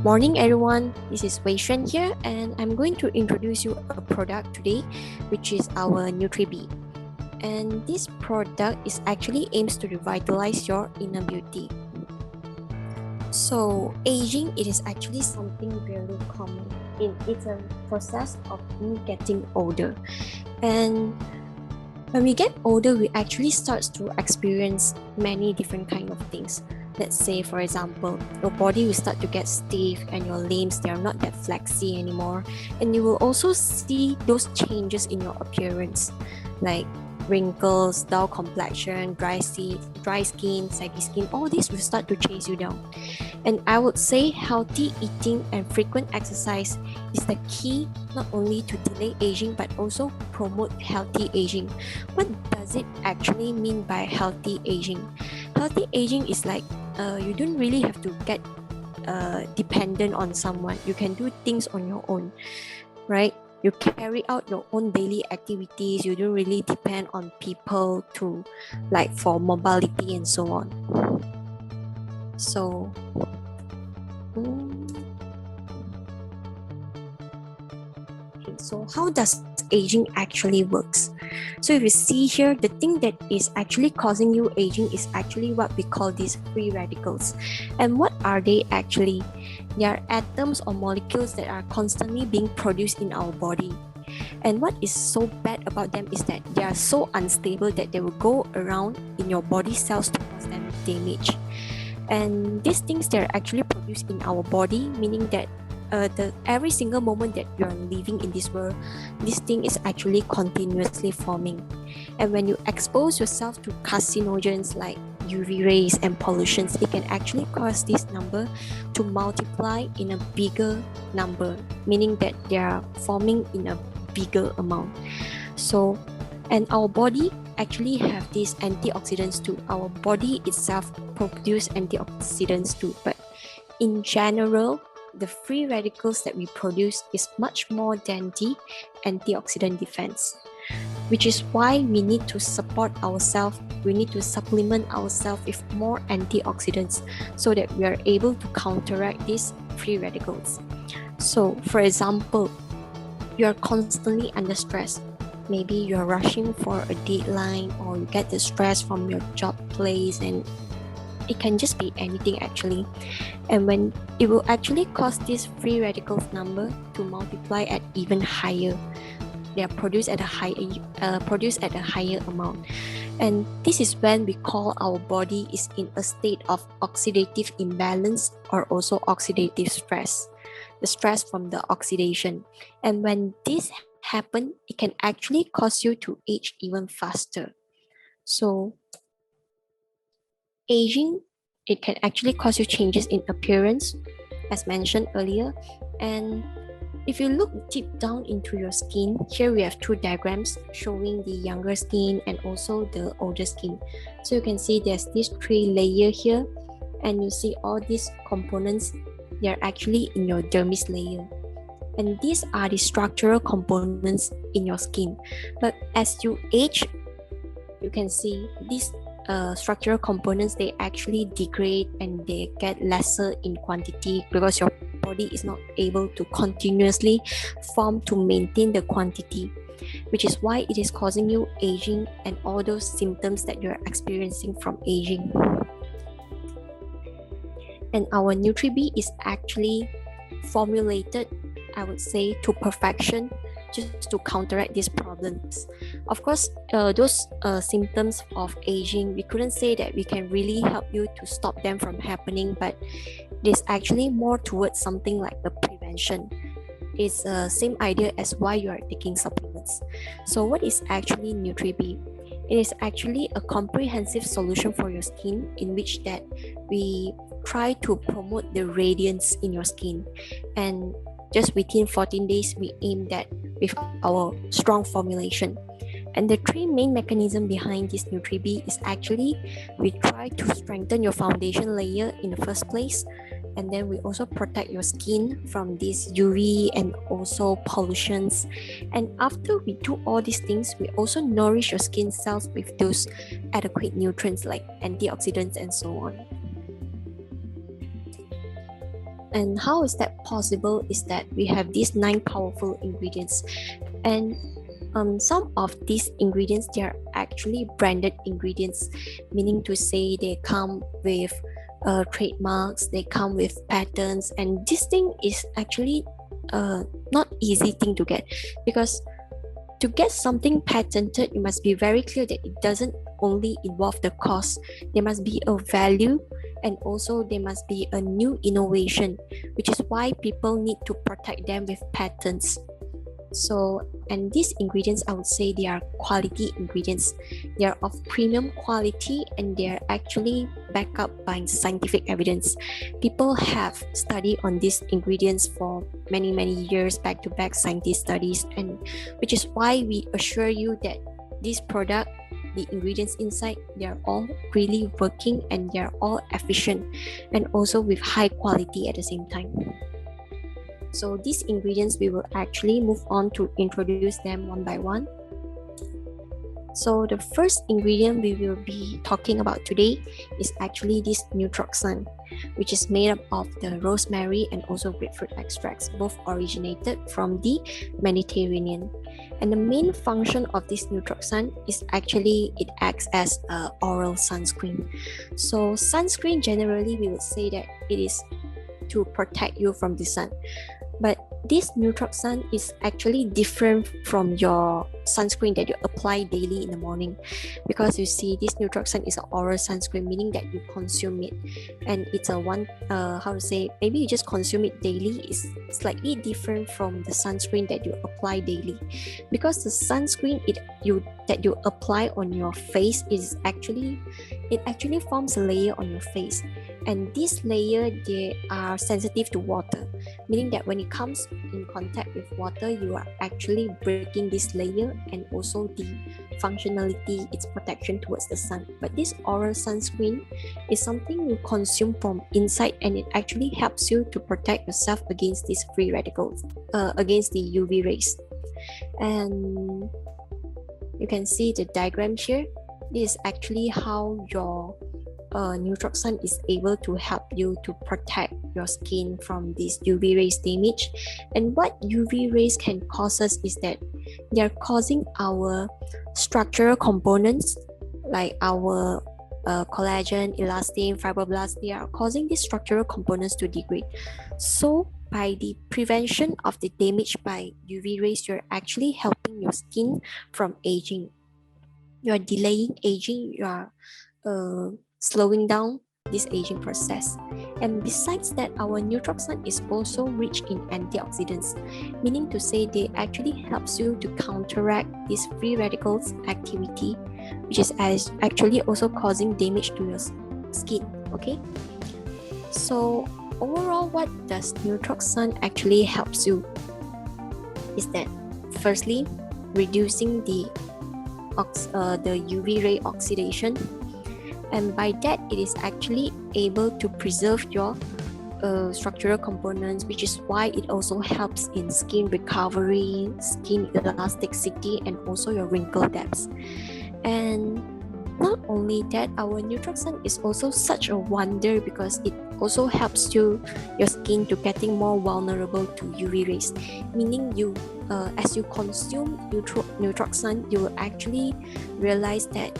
Morning everyone, this is Wei Xuan here and I'm going to introduce you a product today which is our NutriB. And this product is actually aims to revitalize your inner beauty. So aging, it is actually something really common. It's a process of me getting older. And when we get older, we actually start to experience many different kind of things. Let's say, for example, your body will start to get stiff and your limbs, they are not that flexy anymore. And you will also see those changes in your appearance, like wrinkles, dull complexion, dry skin, saggy skin. All these will start to chase you down. And I would say healthy eating and frequent exercise is the key, not only to delay aging but also promote healthy aging. What does it actually mean by healthy aging? Healthy aging is like you don't really have to get dependent on someone. You can do things on your own, right? You carry out your own daily activities. You don't really depend on people to, like, for mobility and so on. So so how does aging actually works? So if you see here, the thing that is actually causing you aging is actually what we call these free radicals. And what are they actually? They are atoms or molecules that are constantly being produced in our body. And what is so bad about them is that they are so unstable that they will go around in your body cells to cause them damage. And these things, they are actually produced in our body, meaning that every single moment that you're living in this world, this thing is actually continuously forming. And when you expose yourself to carcinogens like UV rays and pollutions, it can actually cause this number to multiply in a bigger number, meaning that they are forming in a bigger amount. So, and our body actually have these antioxidants too. Our body itself produce antioxidants too, but in general, the free radicals that we produce is much more than the antioxidant defense, which is why we need to support ourselves. We need to supplement ourselves with more antioxidants so that we are able to counteract these free radicals. So, for example, you are constantly under stress. Maybe you're rushing for a deadline, or you get the stress from your job place, and it can just be anything actually. And when it will actually cause this free radicals number to multiply at even higher. They are produced at a higher amount. And this is when we call our body is in a state of oxidative imbalance, or also oxidative stress, the stress from the oxidation. And when this happens, it can actually cause you to age even faster. So aging, it can actually cause you changes in appearance, as mentioned earlier. And if you look deep down into your skin, here we have two diagrams showing the younger skin and also the older skin. So you can see there's this 3 layer here, and you see all these components, they're actually in your dermis layer. And these are the structural components in your skin. But as you age, you can see these structural components, they actually degrade and they get lesser in quantity because your body is not able to continuously form to maintain the quantity, which is why it is causing you aging and all those symptoms that you're experiencing from aging. And our NutriB is actually formulated, I would say, to perfection, just to counteract these problems. Of course, those symptoms of aging, we couldn't say that we can really help you to stop them from happening, but it is actually more towards something like the prevention. It's the same idea as why you are taking supplements. So what is actually NutriB? It is actually a comprehensive solution for your skin, in which that we try to promote the radiance in your skin. And just within 14 days, we aim that with our strong formulation. And the 3 main mechanisms behind this NutriB is actually, we try to strengthen your foundation layer in the first place, and then we also protect your skin from these UV and also pollutions. And after we do all these things, we also nourish your skin cells with those adequate nutrients like antioxidants and so on. And how is that possible is that we have these 9 powerful ingredients, and some of these ingredients, they are actually branded ingredients, meaning to say they come with trademarks, they come with patents, and this thing is actually not easy thing to get, because to get something patented, you must be very clear that it doesn't only involve the cost. There must be a value, and also there must be a new innovation, which is why people need to protect them with patents. So, and these ingredients, I would say they are quality ingredients. They are of premium quality, and they are actually backed up by scientific evidence. People have studied on these ingredients for many years, back-to-back scientist studies, and which is why we assure you that this product, the ingredients inside, they are all really working, and they are all efficient, and also with high quality at the same time. So these ingredients, we will actually move on to introduce them one by one. So the first ingredient we will be talking about today is actually this Nutroxan, which is made up of the rosemary and also grapefruit extracts, both originated from the Mediterranean. And the main function of this Nutroxan is actually it acts as an oral sunscreen. So sunscreen, generally we would say that it is to protect you from the sun. But this Nutroxan is actually different from your sunscreen that you apply daily in the morning, because you see this Nutroxan is an oral sunscreen, meaning that you consume it, and it's a one maybe you just consume it daily. Is slightly different from the sunscreen that you apply daily, because the sunscreen that you apply on your face it actually forms a layer on your face, and this layer, they are sensitive to water, meaning that when it comes in contact with water, you are actually breaking this layer, and also the functionality, its protection towards the sun. But this oral sunscreen is something you consume from inside, and it actually helps you to protect yourself against these free radicals, against the UV rays. And you can see the diagram here. This is actually how your Nutroxan is able to help you to protect your skin from this UV rays damage. And what UV rays can cause us is that they are causing our structural components, like our collagen, elastin, fibroblasts, they are causing these structural components to degrade. So by the prevention of the damage by UV rays, you're actually helping your skin from aging. You are delaying aging, you are slowing down this aging process. And besides that, our Nutroxan is also rich in antioxidants, meaning to say they actually helps you to counteract this free radicals activity, which is actually also causing damage to your skin. Okay, so overall, what does Nutroxan actually helps you is that, firstly, reducing the UV ray oxidation, and by that it is actually able to preserve your structural components, which is why it also helps in skin recovery, skin elasticity, and also your wrinkle depths. And not only that, our Nutroxan is also such a wonder because it also helps your skin to getting more vulnerable to UV rays, meaning you as you consume Nutroxan, you will actually realize that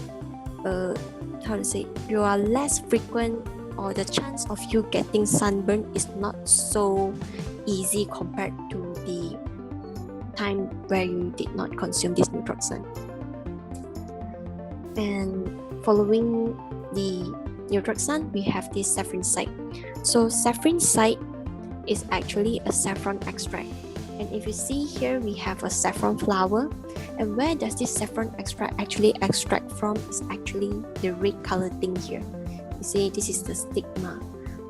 you are less frequent, or the chance of you getting sunburn is not so easy compared to the time where you did not consume this Nutroxan. And following the Nutroxan, we have this saffron side. So saffron side is actually a saffron extract. And if you see here, we have a saffron flower. And where does this saffron extract actually extract from is actually the red color thing here. You see, this is the stigma.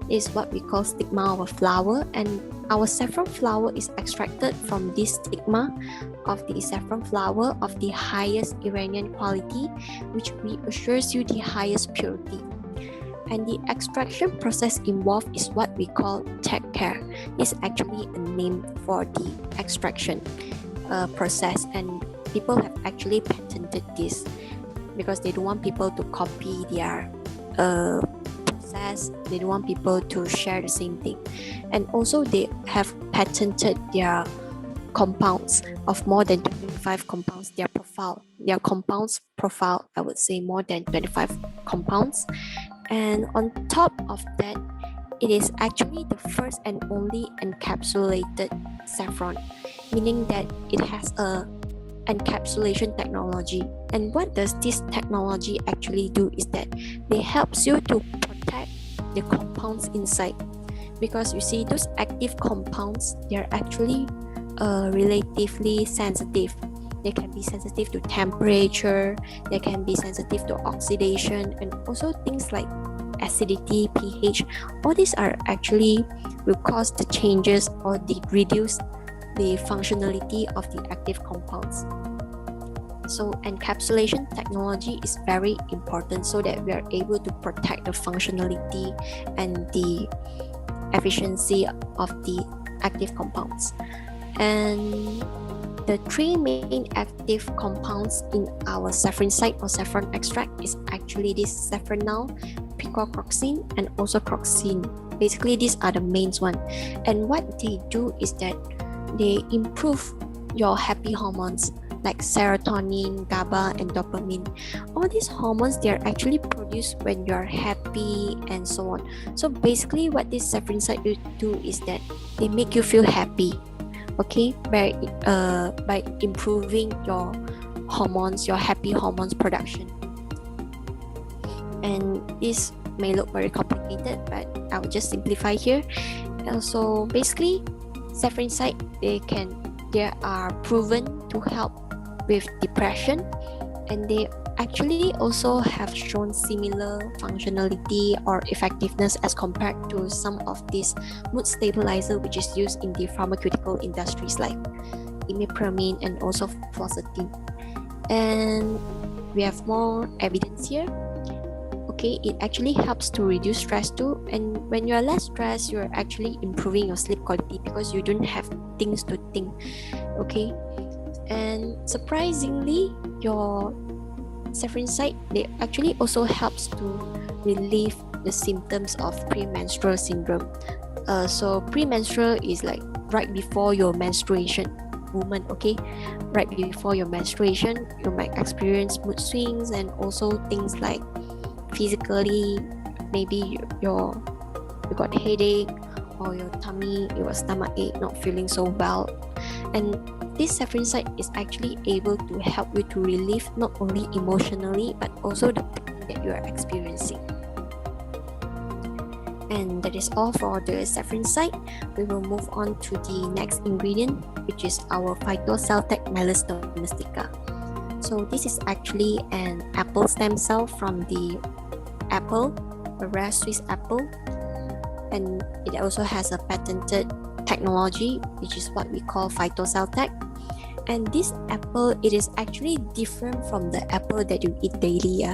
This is what we call stigma of a flower. And our saffron flower is extracted from this stigma of the saffron flower of the highest Iranian quality, which assures you the highest purity. And the extraction process involved is what we call tech care. It's actually a name for the extraction process, and people have actually patented this because they don't want people to copy their access, they don't want people to share the same thing. And also they have patented their compounds of more than 25 compounds, their compounds profile, I would say more than 25 compounds. And on top of that, it is actually the first and only encapsulated saffron, meaning that it has a encapsulation technology. And what does this technology actually do is that it helps you to protect the compounds inside, because you see those active compounds, they're actually relatively sensitive. They can be sensitive to temperature, they can be sensitive to oxidation, and also things like acidity, pH. All these are actually will cause the changes or reduce the functionality of the active compounds. So encapsulation technology is very important so that we are able to protect the functionality and the efficiency of the active compounds. And the three main active compounds in our saffron site or saffron extract is actually this saffronal, picocroxine, and also croxine. Basically, these are the main one. And what they do is that they improve your happy hormones like serotonin, GABA, and dopamine. All these hormones, they are actually produced when you are happy and so on. So basically, what this saffron site do is that they make you feel happy, okay, by improving your hormones, your happy hormones production. And this may look very complicated, but I will just simplify here. So basically, saffron site, they are proven to help with depression, and they actually also have shown similar functionality or effectiveness as compared to some of these mood stabilizer which is used in the pharmaceutical industries like imipramine and also fluoxetine. And we have more evidence here. Okay, it actually helps to reduce stress too, and when you're less stressed, you're actually improving your sleep quality because you don't have things to think. Okay, and surprisingly, your saffron site, they actually also helps to relieve the symptoms of premenstrual syndrome. So premenstrual is like right before your menstruation, woman. Okay, right before your menstruation, you might experience mood swings and also things like physically, maybe you got headache or your tummy, your stomach ache, not feeling so well. And this saffron site is actually able to help you to relieve not only emotionally but also the pain that you are experiencing. And that is all for the saffron site. We will move on to the next ingredient, which is our phytoceltec Melis domestica. So this is actually an apple stem cell from the apple, a rare Swiss apple, and it also has a patented technology which is what we call phytoceltec. And this apple, it is actually different from the apple that you eat daily,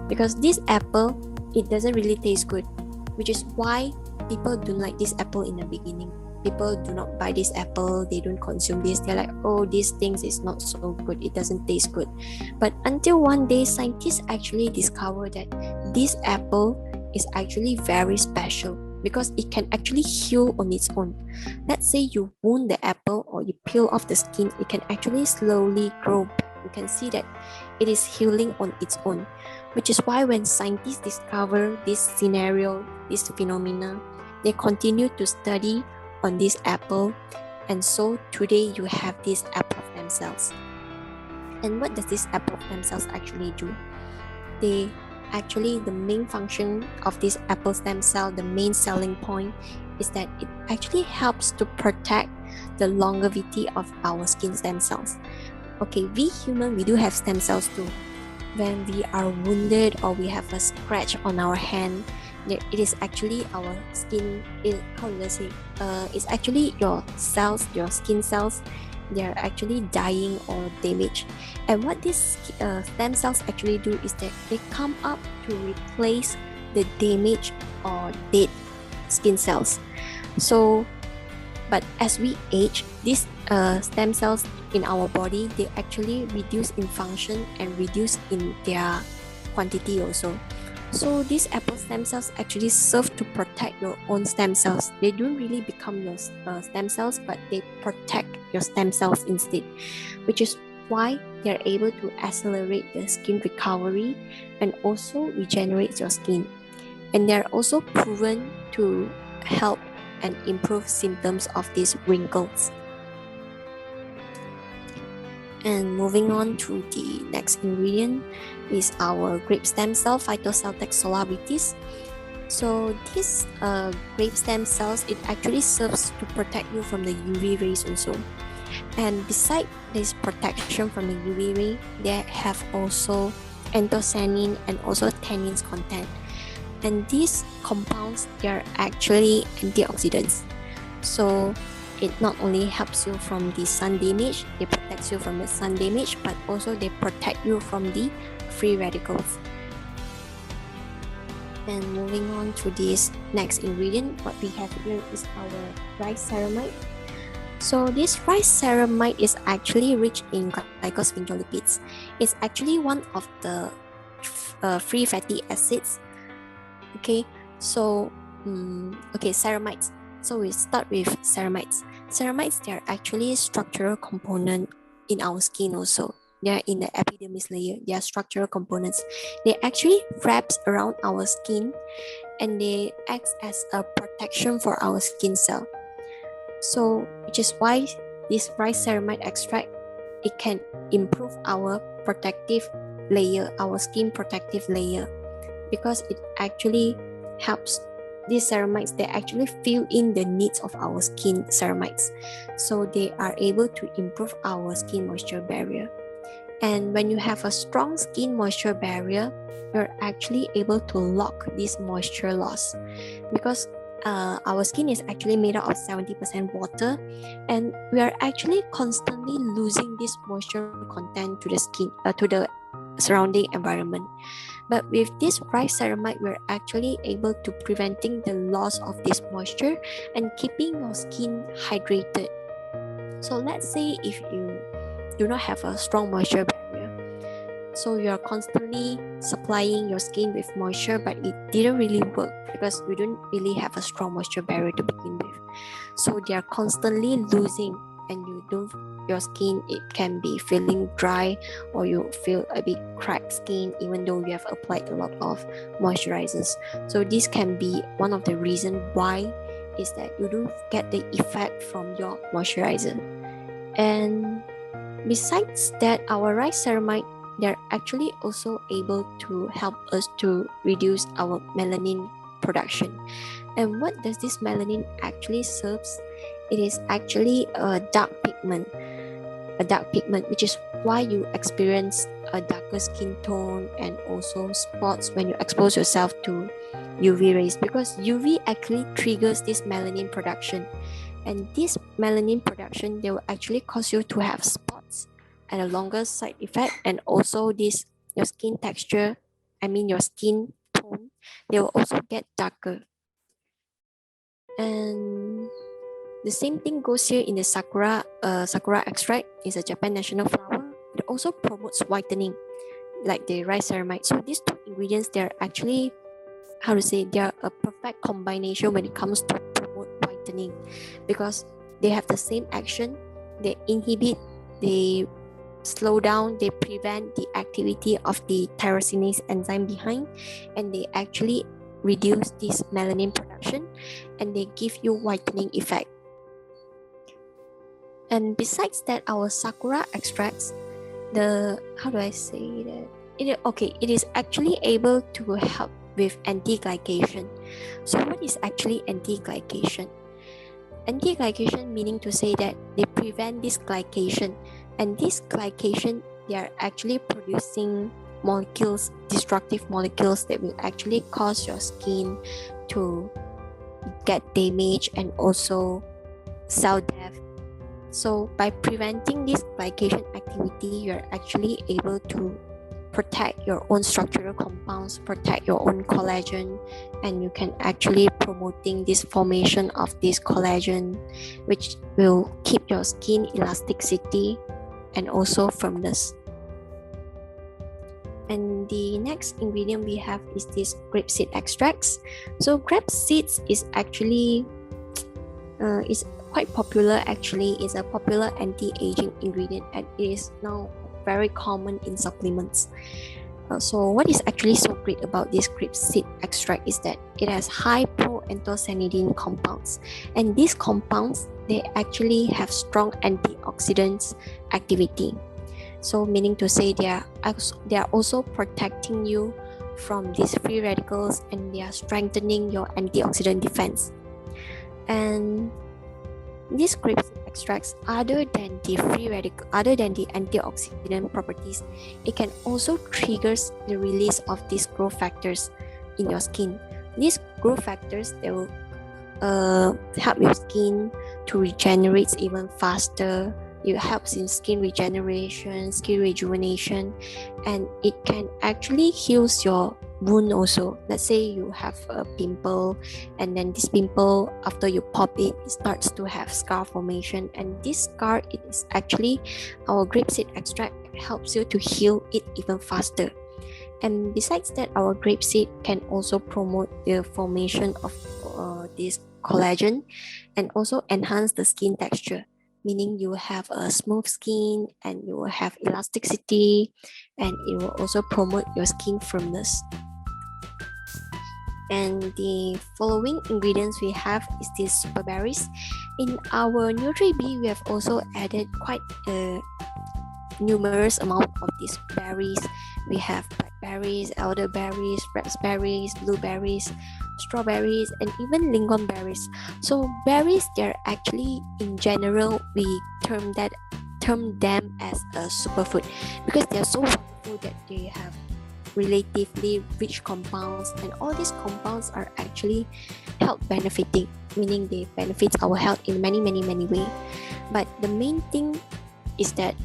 because this apple, it doesn't really taste good, which is why people don't like this apple in the beginning. People do not buy this apple, they don't consume this, they're like, oh, these things is not so good, it doesn't taste good. But until one day, scientists actually discover that this apple is actually very special because it can actually heal on its own. Let's say you wound the apple or you peel off the skin, it can actually slowly grow back. You can see that it is healing on its own, which is why when scientists discover this scenario, this phenomena, they continue to study on this apple, and so today you have these apple stem cells. And what does this apple stem cells actually do? The main function of this apple stem cell, the main selling point, is that it actually helps to protect the longevity of our skin stem cells. Okay, we human, we do have stem cells too. When we are wounded or we have a scratch on our hand, it is actually our skin, it's actually your cells, your skin cells, they are actually dying or damaged. And what these stem cells actually do is that they come up to replace the damaged or dead skin cells. So, but as we age, these stem cells in our body, they actually reduce in function and reduce in their quantity also. So these apple stem cells actually serve to protect your own stem cells. They don't really become your stem cells, but they protect your stem cells instead, which is why they're able to accelerate the skin recovery and also regenerate your skin. And they're also proven to help and improve symptoms of these wrinkles. And moving on to the next ingredient is our grape stem cell, Phytoceltex solaritis. So this grape stem cells, it actually serves to protect you from the UV rays also. And beside this protection from the UV ray, they have also anthocyanin and also tannins content. And these compounds, they are actually antioxidants. So it not only helps you from the sun damage, they protect you from the sun damage, but also they protect you from the free radicals. And moving on to this next ingredient, what we have here is our rice ceramide. So this rice ceramide is actually rich in glycosphingolipids. It's actually one of the free fatty acids. Okay, so ceramides. So we start with ceramides. Ceramides, they are actually a structural component in our skin also. They are in the epidermis layer. They are structural components. They actually wraps around our skin and they act as a protection for our skin cell. So which is why this rice ceramide extract, it can improve our protective layer, our skin protective layer, because it actually helps these ceramides, they actually fill in the needs of our skin ceramides. So they are able to improve our skin moisture barrier. And when you have a strong skin moisture barrier, you're actually able to lock this moisture loss, because our skin is actually made up of 70% water, and we are actually constantly losing this moisture content to the skin, to the surrounding environment. But with this rice ceramide, we're actually able to preventing the loss of this moisture and keeping your skin hydrated. So let's say if you do not have a strong moisture barrier, so you're constantly supplying your skin with moisture, but it didn't really work because you don't really have a strong moisture barrier to begin with. So they are constantly losing, and your skin, it can be feeling dry, or you feel a bit cracked skin even though you have applied a lot of moisturizers. So this can be one of the reasons why is that you don't get the effect from your moisturizer. And besides that, our rice ceramide, they're actually also able to help us to reduce our melanin production. And what does this melanin actually serves? It is actually a dark pigment, which is why you experience a darker skin tone and also spots when you expose yourself to UV rays, because UV actually triggers this melanin production. And this melanin production, they will actually cause you to have spots and a longer side effect, and also your skin texture, your skin tone, they will also get darker. And the same thing goes here in the sakura. Sakura extract is a Japan national flower. It also promotes whitening, like the rice ceramide. So these two ingredients, they're actually, they are a perfect combination when it comes to promote whitening, because they have the same action. They inhibit, they slow down, they prevent the activity of the tyrosinase enzyme behind, and they actually reduce this melanin production, and they give you whitening effect. And besides that, our sakura extracts, it is actually able to help with anti-glycation. So what is actually anti-glycation? Anti-glycation meaning to say that they prevent this glycation, and this glycation, they are actually producing molecules, destructive molecules that will actually cause your skin to get damaged and also cell death. So by preventing this glycation activity, you're actually able to protect your own structural compounds, protect your own collagen, and you can actually promoting this formation of this collagen, which will keep your skin elasticity and also firmness. And the next ingredient we have is this grapeseed extracts. So grape seeds is actually is quite popular. Actually, it's a popular anti-aging ingredient, and it is now very common in supplements. So what is actually so great about this grapeseed extract is that it has high proanthocyanidin compounds, and these compounds, they actually have strong antioxidants activity. So meaning to say they are also protecting you from these free radicals, and they are strengthening your antioxidant defense. And these grapeseed extracts, other than the antioxidant properties, it can also triggers the release of these growth factors in your skin. These growth factors, they will help your skin to regenerate even faster. It helps in skin regeneration, skin rejuvenation, and it can actually heals your wound also. Let's say you have a pimple, and then this pimple, after you pop it, it starts to have scar formation, and this scar, it is actually our grapeseed extract helps you to heal it even faster. And besides that, our grapeseed can also promote the formation of this collagen, and also enhance the skin texture, meaning you will have a smooth skin, and you will have elasticity, and it will also promote your skin firmness. And the following ingredients we have is these super berries. In our NutriB, we have also added quite a numerous amount of these berries. We have blackberries, elderberries, raspberries, blueberries, strawberries, and even lingonberries. So berries, they're actually, in general, we term them as a superfood, because they are so wonderful that they have relatively rich compounds, and all these compounds are actually health benefiting, meaning they benefit our health in many ways. But the main thing is that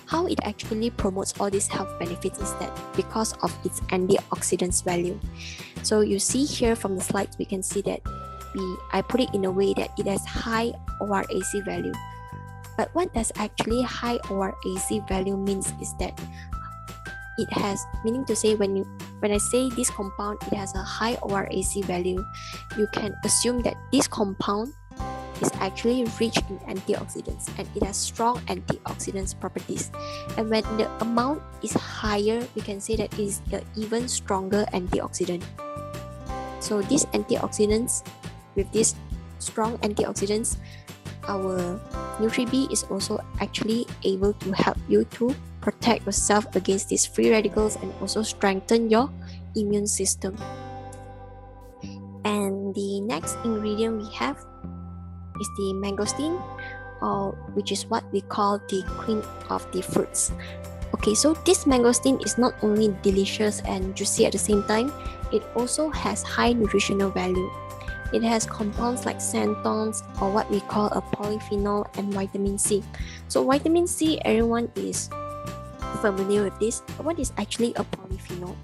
how it actually promotes all these health benefits is that because of its antioxidants value. So you see here from the slides, we can see that I put it in a way that it has high ORAC value. But what does actually high ORAC value means is that it has, meaning to say, when I say this compound, it has a high ORAC value, you can assume that this compound is actually rich in antioxidants, and it has strong antioxidants properties. And when the amount is higher, we can say that it is an even stronger antioxidant. So these antioxidants, with these strong antioxidants, our NutriB is also actually able to help you to protect yourself against these free radicals, and also strengthen your immune system. And the next ingredient we have is the mangosteen, which is what we call the queen of the fruits. Okay, so this mangosteen is not only delicious and juicy at the same time, it also has high nutritional value. It has compounds like xanthones, or what we call a polyphenol, and vitamin C. So vitamin C, everyone is familiar with this. What is actually a polyphenol?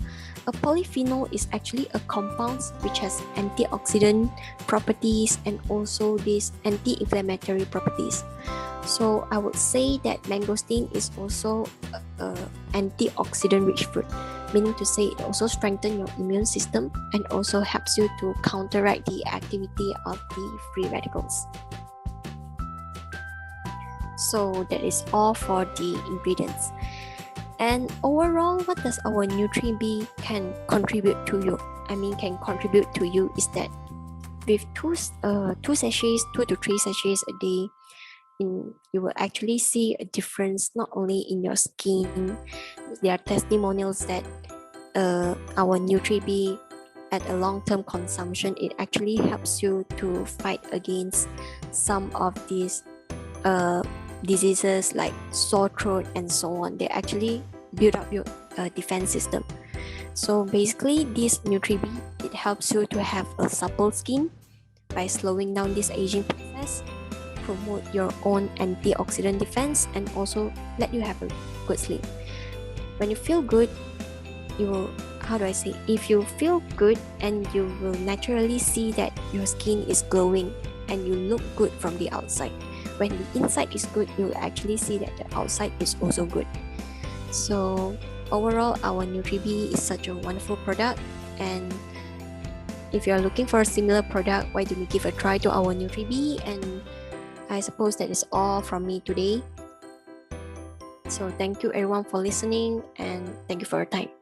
A polyphenol is actually a compound which has antioxidant properties and also these anti-inflammatory properties. So I would say that mangosteen is also an antioxidant rich fruit, meaning to say it also strengthens your immune system and also helps you to counteract the activity of the free radicals. So that is all for the ingredients. And overall, what does our NutriB can contribute to you? Can contribute to you is that with two sachets, 2 to 3 sachets a day, you will actually see a difference not only in your skin. There are testimonials that our NutriB, at a long-term consumption, it actually helps you to fight against some of these diseases like sore throat and so on. They actually build up your defense system. So basically, this NutriB, it helps you to have a supple skin by slowing down this aging process, promote your own antioxidant defense, and also let you have a good sleep. When you feel good, you will, if you feel good, and you will naturally see that your skin is glowing and you look good from the outside. When the inside is good, you will actually see that the outside is also good. So overall, our NutriB is such a wonderful product, and if you are looking for a similar product, why don't you give a try to our NutriB? And I suppose that is all from me today. So thank you everyone for listening, and thank you for your time.